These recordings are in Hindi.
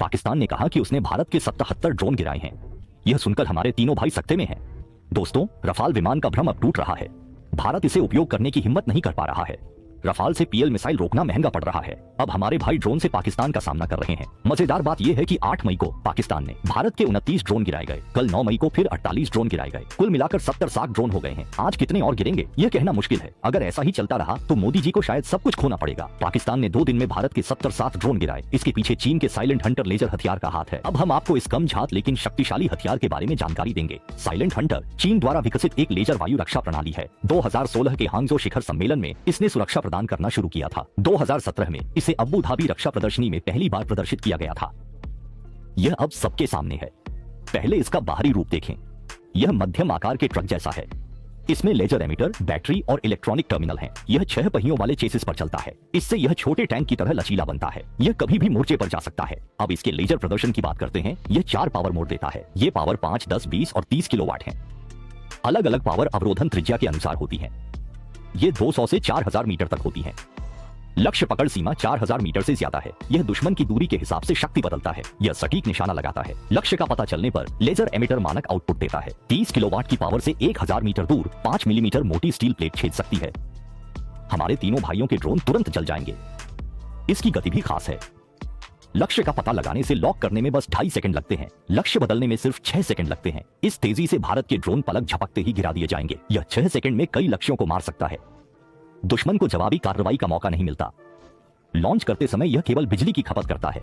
पाकिस्तान ने कहा कि उसने भारत के 77 ड्रोन गिराए हैं। यह सुनकर हमारे तीनों भाई सकते में हैं। दोस्तों, रफाल विमान का भ्रम अब टूट रहा है। भारत इसे उपयोग करने की हिम्मत नहीं कर पा रहा है। रफाल से पीएल मिसाइल रोकना महंगा पड़ रहा है। अब हमारे भाई ड्रोन से पाकिस्तान का सामना कर रहे हैं। मजेदार बात यह है कि 8 मई को पाकिस्तान ने भारत के 29 ड्रोन गिराए गए। कल 9 मई को फिर 48 ड्रोन गिराए गए। कुल मिलाकर 70-60 ड्रोन हो गए हैं। आज कितने और गिरेंगे यह कहना मुश्किल है। अगर ऐसा ही चलता रहा तो मोदी जी को शायद सब कुछ खोना पड़ेगा। पाकिस्तान ने 2 दिन में भारत के 70-60 ड्रोन गिराए। इसके पीछे चीन के साइलेंट हंटर लेजर हथियार का हाथ है। अब हम आपको इस कम झात लेकिन शक्तिशाली हथियार के बारे में जानकारी देंगे। साइलेंट हंटर चीन द्वारा विकसित एक लेजर वायु रक्षा प्रणाली है। 2016 के हांगझो शिखर सम्मेलन में इसने सुरक्षा प्रदान करना शुरू किया था। 2017 में इसे अबू धाबी रक्षा प्रदर्शनी में पहली बार प्रदर्शित किया गया था। यह अब सबके सामने है। पहले इसका बाहरी रूप देखें। यह मध्यम आकार के ट्रक जैसा है। इसमें लेजर एमिटर, बैटरी और इलेक्ट्रॉनिक टर्मिनल हैं। यह 6 पहियों वाले चेसिस पर चलता है। इससे यह छोटे टैंक की तरह लचीला बनता है। यह कभी भी मोर्चे पर जा सकता है। अब इसके लेजर प्रदर्शन की बात करते हैं। यह 4 पावर मोड देता है। ये पावर 5, 10, 20 और 30 किलोवाट है। अलग अलग पावर अवरोधन त्रिज्या के अनुसार होती है। ये 200 से 4000 मीटर तक होती है। लक्ष्य पकड़ सीमा 4000 मीटर से ज्यादा है। यह दुश्मन की दूरी के हिसाब से शक्ति बदलता है। यह सटीक निशाना लगाता है। लक्ष्य का पता चलने पर लेजर एमिटर मानक आउटपुट देता है। 30 किलोवाट की पावर से 1000 मीटर दूर 5 मिलीमीटर मोटी स्टील प्लेट छेद सकती है। हमारे तीनों भाइयों के ड्रोन तुरंत जल जाएंगे। इसकी गति भी खास है। लक्ष्य का पता लगाने से लॉक करने में बस 2.5 सेकंड लगते हैं। लक्ष्य बदलने में सिर्फ 6 सेकंड लगते हैं। इस तेजी से भारत के ड्रोन पलक झपकते ही गिरा दिए जाएंगे। यह 6 सेकंड में कई लक्ष्यों को मार सकता है। दुश्मन को जवाबी कार्रवाई का मौका नहीं मिलता। लॉन्च करते समय यह केवल बिजली की खपत करता है।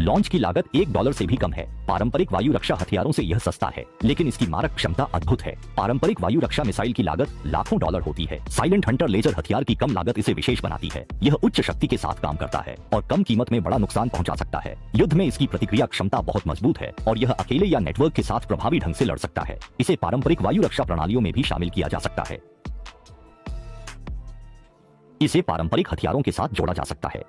लॉन्च की लागत $1 से भी कम है। पारंपरिक वायु रक्षा हथियारों से यह सस्ता है, लेकिन इसकी मारक क्षमता अद्भुत है। पारंपरिक वायु रक्षा मिसाइल की लागत लाखों डॉलर होती है। साइलेंट हंटर लेजर हथियार की कम लागत इसे विशेष बनाती है। यह उच्च शक्ति के साथ काम करता है और कम कीमत में बड़ा नुकसान पहुंचा सकता है। युद्ध में इसकी प्रतिक्रिया क्षमता बहुत मजबूत है और यह अकेले या नेटवर्क के साथ प्रभावी ढंग से लड़ सकता है। इसे पारंपरिक वायु रक्षा प्रणालियों में भी शामिल किया जा सकता है। इसे पारंपरिक हथियारों के साथ जोड़ा जा सकता है।